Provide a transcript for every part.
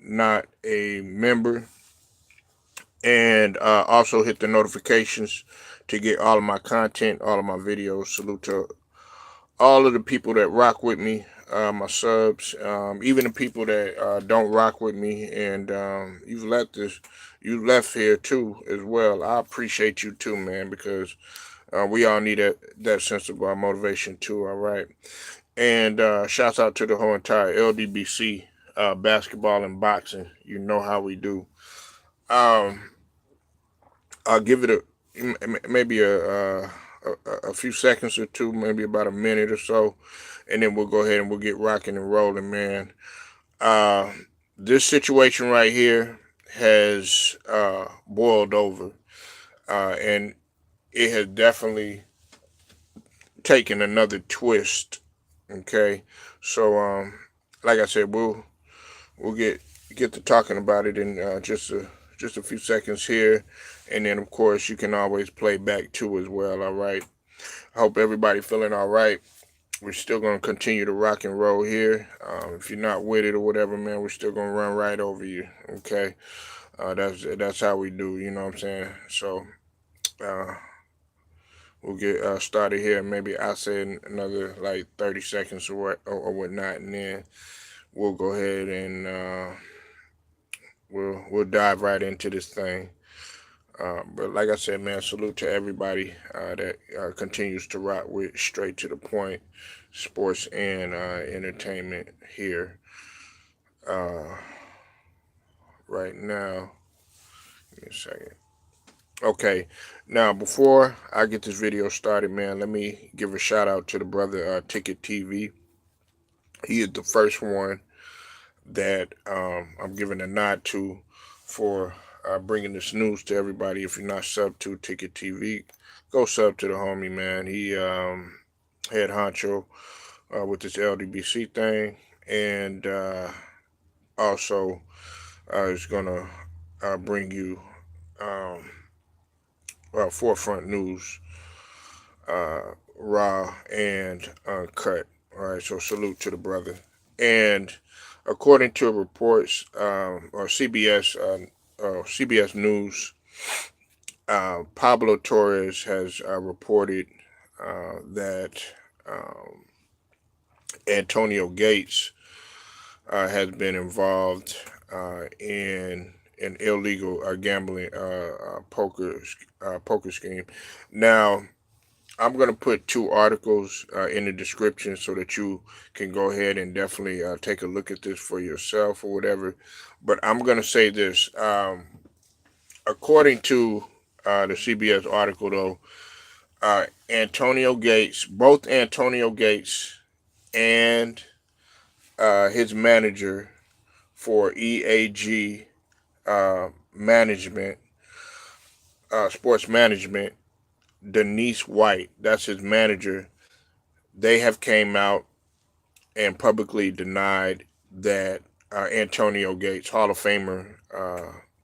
not a member, and also hit the notifications to get all of my content, all of my videos. Salute to all of the people that rock with me, my subs, even the people that don't rock with me, and you left here too as well. I appreciate you too, man, because we all need that sense of motivation too. All right, and shouts out to the whole entire LDBC, basketball and boxing. You know how we do. Um, I'll give it maybe a few seconds or two, maybe about a minute or so, and then we'll go ahead and we'll get rocking and rolling, man. Uh, this situation right here has boiled over, and it has definitely taken another twist. Okay, so like I said, we'll get to talking about it in just a few seconds here, and then of course you can always play back too as well. All right. I hope everybody feeling all right. We're still gonna continue to rock and roll here. If you're not with it or whatever, man, we're still gonna run right over you. Okay. That's how we do. You know what I'm saying? So uh, we'll get started here. Maybe I say another like 30 seconds or whatnot, and then we'll go ahead and we'll dive right into this thing. But like I said, man, salute to everybody that continues to rock with straight to the point, sports and entertainment here uh, right now. Give me a second. Okay, now before I get this video started, man, let me give a shout out to the brother Ticket TV. He is the first one that I'm giving a nod to for bringing this news to everybody. If you're not sub to Ticket TV, go sub to the homie, man. He head honcho with this LDBC thing, and also is gonna bring you um, forefront news, raw and uncut. All right, so salute to the brother. And according to reports, or CBS News, Pablo Torres has reported that um, Antonio Gates has been involved in an illegal gambling poker scheme. Now, I'm going to put two articles in the description so that you can go ahead and definitely take a look at this for yourself or whatever. But I'm going to say this. According to the CBS article, though, Antonio Gates, both Antonio Gates and his manager for EAG management, sports management, Denise White, that's his manager, they have came out and publicly denied that Antonio Gates, Hall of Famer,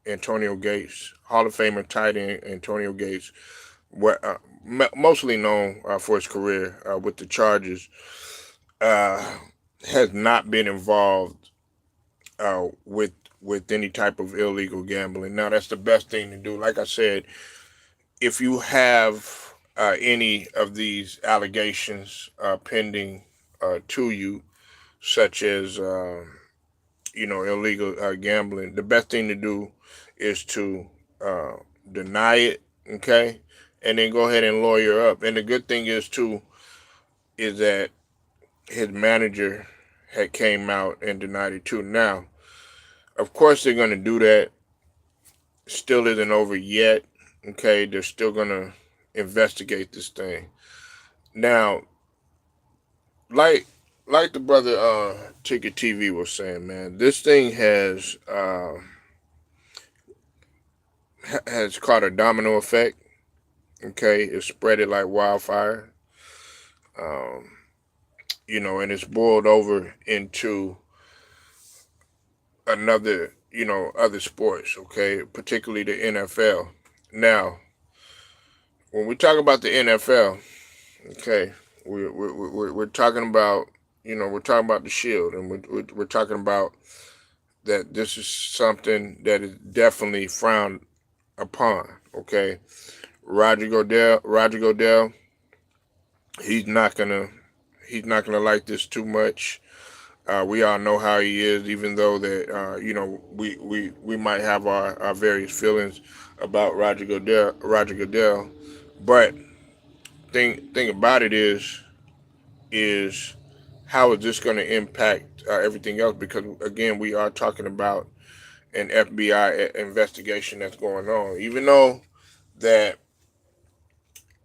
Antonio Gates, Hall of Famer tight end Antonio Gates, what mostly known for his career with the Chargers, uh, has not been involved with any type of illegal gambling. Now that's the best thing to do. Like I said, if you have any of these allegations pending to you, such as illegal gambling, the best thing to do is to uh, deny it, okay, and then go ahead and lawyer up. And the good thing is too is that his manager had came out and denied it too. Now, of course, they're going to do that. Still isn't over yet. Okay, they're still going to investigate this thing. Now, like like the brother Ticket TV was saying, man, this thing has caught a domino effect. Okay, it's spread it like wildfire. Um, and it's boiled over into another, other sports. Okay, particularly the NFL. Now, when we talk about the NFL, okay, we're talking about, we're talking about the Shield, and we're talking about that this is something that is definitely frowned upon. Okay, Roger Goodell, he's not gonna he's not gonna like this too much. We all know how he is, even though that we might have our various feelings about Roger Goodell, but thing about it is how is this going to impact everything else? Because again, we are talking about an FBI investigation that's going on. Even though that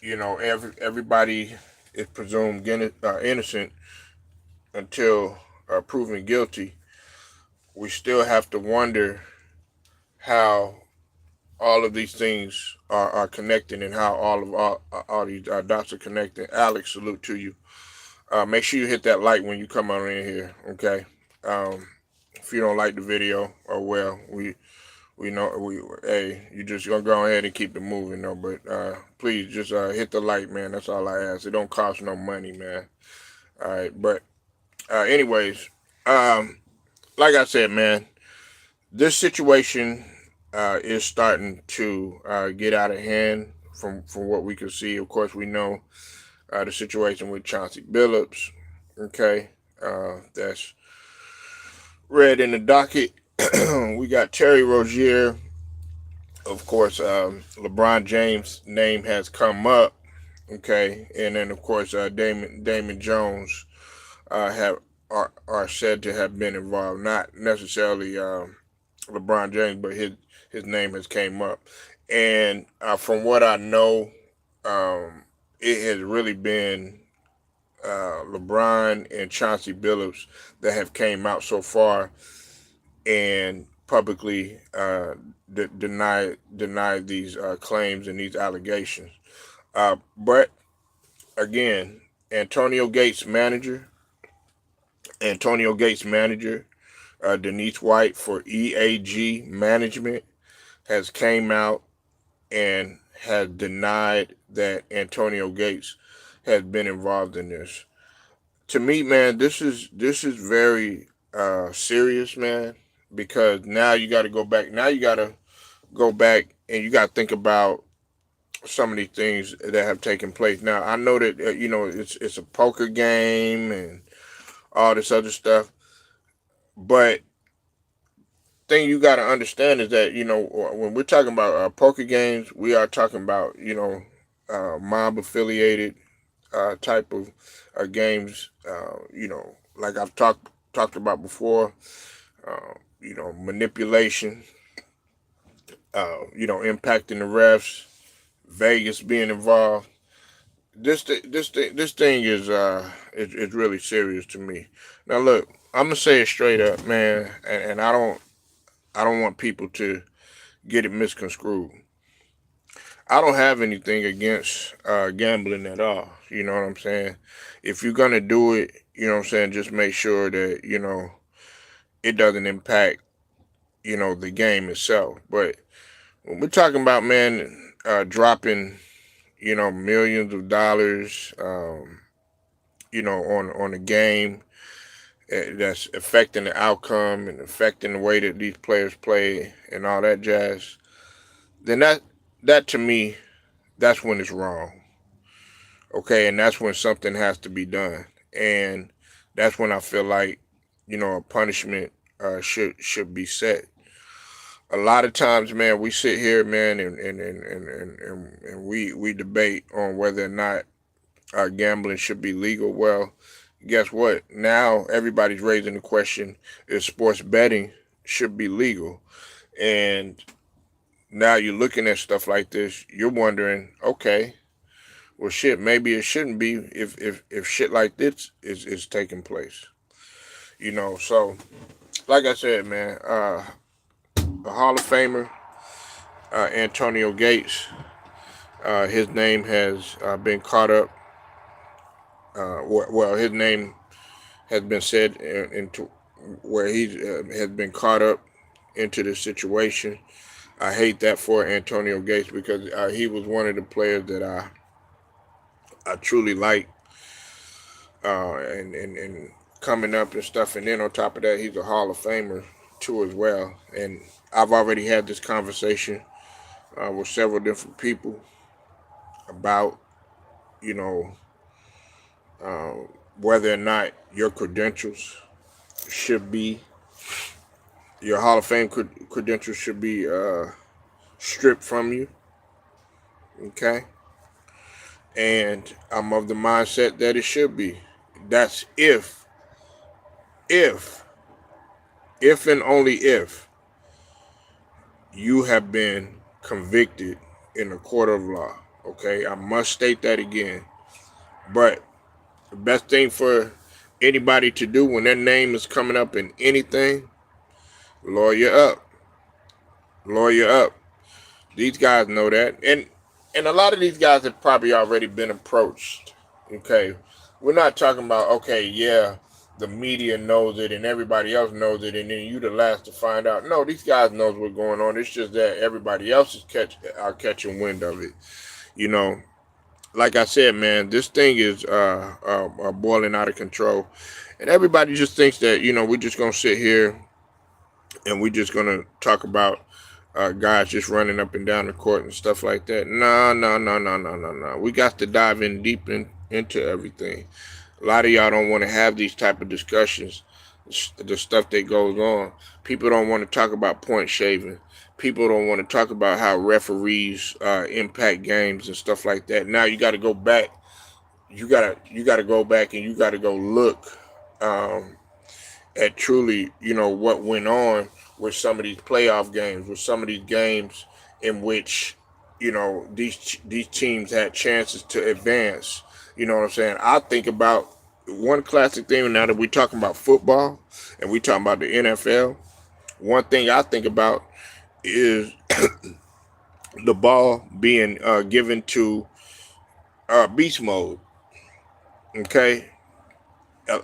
everybody is presumed innocent until proven guilty, we still have to wonder how all of these things are connected and how all these dots are connected. Alex, salute to you. Make sure you hit that like when you come on in here, okay? Um, if you don't like the video, oh well, we know hey, you just gonna go ahead and keep it moving though. But please just hit the like, man. That's all I ask. It don't cost no money, man. All right, but anyways, um, like I said, man, this situation is starting to get out of hand from what we can see. Of course, we know the situation with Chauncey Billups. Okay, that's read in the docket. We got Terry Rozier. Of course, LeBron James' name has come up. Okay, and then of course Damon Jones have are said to have been involved. Not necessarily LeBron James, but his name has came up. And from what I know, it has really been LeBron and Chauncey Billups that have came out so far and publicly denied these claims and these allegations. But again, Antonio Gates' manager, Denise White for EAG Management, has came out and has denied that Antonio Gates has been involved in this. To me, man, this is very serious, man, because now you got to go back. Now you got to go back and you got to think about some of these things that have taken place. Now I know that it's a poker game and all this other stuff, but thing you got to understand is that when we're talking about poker games, we are talking about mob affiliated type of games. Like I've talked about before. Manipulation. Impacting the refs. Vegas being involved. This thing is really serious to me. Now look, I'm gonna say it straight up, man, and I don't want people to get it misconstrued. I don't have anything against gambling at all. You know what I'm saying? If you're gonna do it, you know what I'm saying, just make sure that it doesn't impact the game itself. But when we're talking about, man, dropping millions of dollars, on a game that's affecting the outcome and affecting the way that these players play and all that jazz, then that to me, that's when it's wrong. Okay, and that's when something has to be done, and that's when I feel like a punishment should be set. A lot of times, man, we sit here, man, and we debate on whether or not gambling should be legal. Well, guess what? Now everybody's raising the question: if sports betting should be legal? And now you're looking at stuff like this, you're wondering, okay, well, shit, maybe it shouldn't be if shit like this is taking place. So like I said, man, the Hall of Famer Antonio Gates, his name has been caught up. Well, his name has been said into where he has been caught up into this situation. I hate that for Antonio Gates because he was one of the players that I truly like, and coming up and stuff. And then on top of that, he's a Hall of Famer too as well. And I've already had this conversation with several different people about, you know, uh, whether or not your credentials should be, your Hall of Fame credentials should be stripped from you. Okay. And I'm of the mindset that it should be. That's if, if and only if you have been convicted in a court of law. Okay, I must state that again. But the best thing for anybody to do when their name is coming up in anything, lawyer up. Lawyer up. These guys know that. And a lot of these guys have probably already been approached. Okay. We're not talking about, okay, yeah, the media knows it and everybody else knows it and then you the last to find out. No, these guys knows what's going on. It's just that everybody else is catching wind of it. You know, like I said, man, this thing is boiling out of control. And everybody just thinks that, you know, we're just going to sit here and we're just going to talk about guys just running up and down the court and stuff like that. No, no, no, no, no, no, no. We got to dive in deep into everything. A lot of y'all don't want to have these type of discussions, the stuff that goes on. People don't want to talk about point shaving. People don't want to talk about how referees impact games and stuff like that. Now you got to go back. You gotta go back and you got to go look at truly, you know, what went on with some of these playoff games, with some of these games in which, you know, these teams had chances to advance. You know what I'm saying? I think about one classic thing now that we're talking about football and we talking about the NFL. One thing I think about is the ball being given to beast mode. Okay,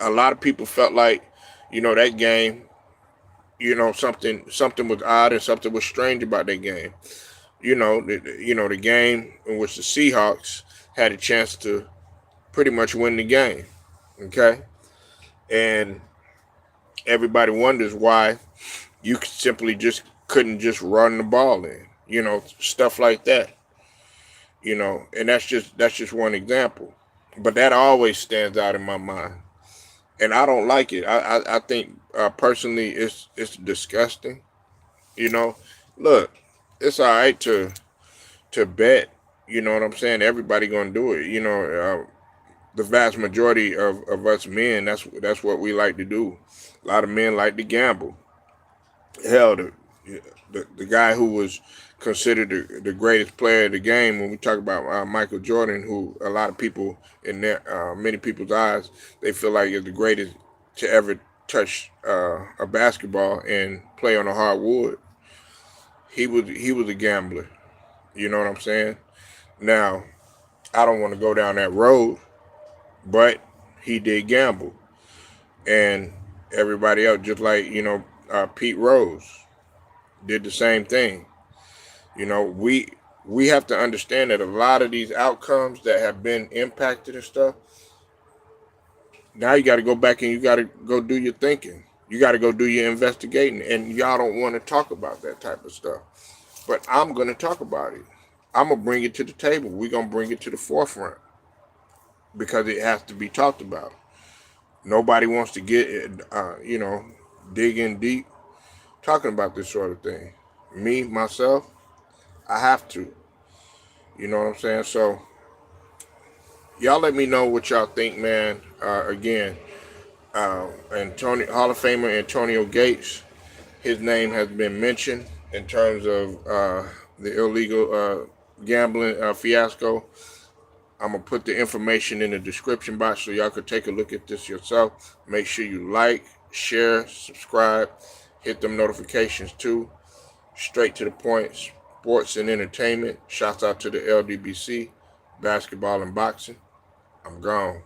a lot of people felt like, you know, that game, you know, something was odd and something was strange about that game. You know, the game in which the Seahawks had a chance to pretty much win the game. Okay, and everybody wonders why you simply just couldn't just run the ball in. You know, stuff like that. You know, and that's just one example, but that always stands out in my mind, and I don't like it. I think personally it's disgusting. You know, look, it's all right to bet. You know what I'm saying? Everybody gonna do it. You know, the vast majority of us men, that's what we like to do. A lot of men like to gamble. Hell, the guy who was considered the greatest player of the game, when we talk about Michael Jordan, who a lot of people in their many people's eyes, they feel like is the greatest to ever touch a basketball and play on a hardwood. He was a gambler. You know what I'm saying? Now, I don't want to go down that road, but he did gamble, and everybody else, just like, you know, Pete Rose did the same thing. You know, we have to understand that a lot of these outcomes that have been impacted and stuff, now you got to go back and you got to go do your thinking. You got to go do your investigating, and y'all don't want to talk about that type of stuff. But I'm going to talk about it. I'm going to bring it to the table. We're going to bring it to the forefront because it has to be talked about. Nobody wants to get, you know, dig in deep talking about this sort of thing. Me, myself, I have to. You know what I'm saying? So, y'all let me know what y'all think, man. Again, Hall of Famer Antonio Gates, his name has been mentioned in terms of the illegal gambling fiasco. I'm going to put the information in the description box so y'all could take a look at this yourself. Make sure you like, share, subscribe, hit them notifications too. Straight to the point, sports and entertainment. Shouts out to the LDBC, basketball and boxing. I'm gone.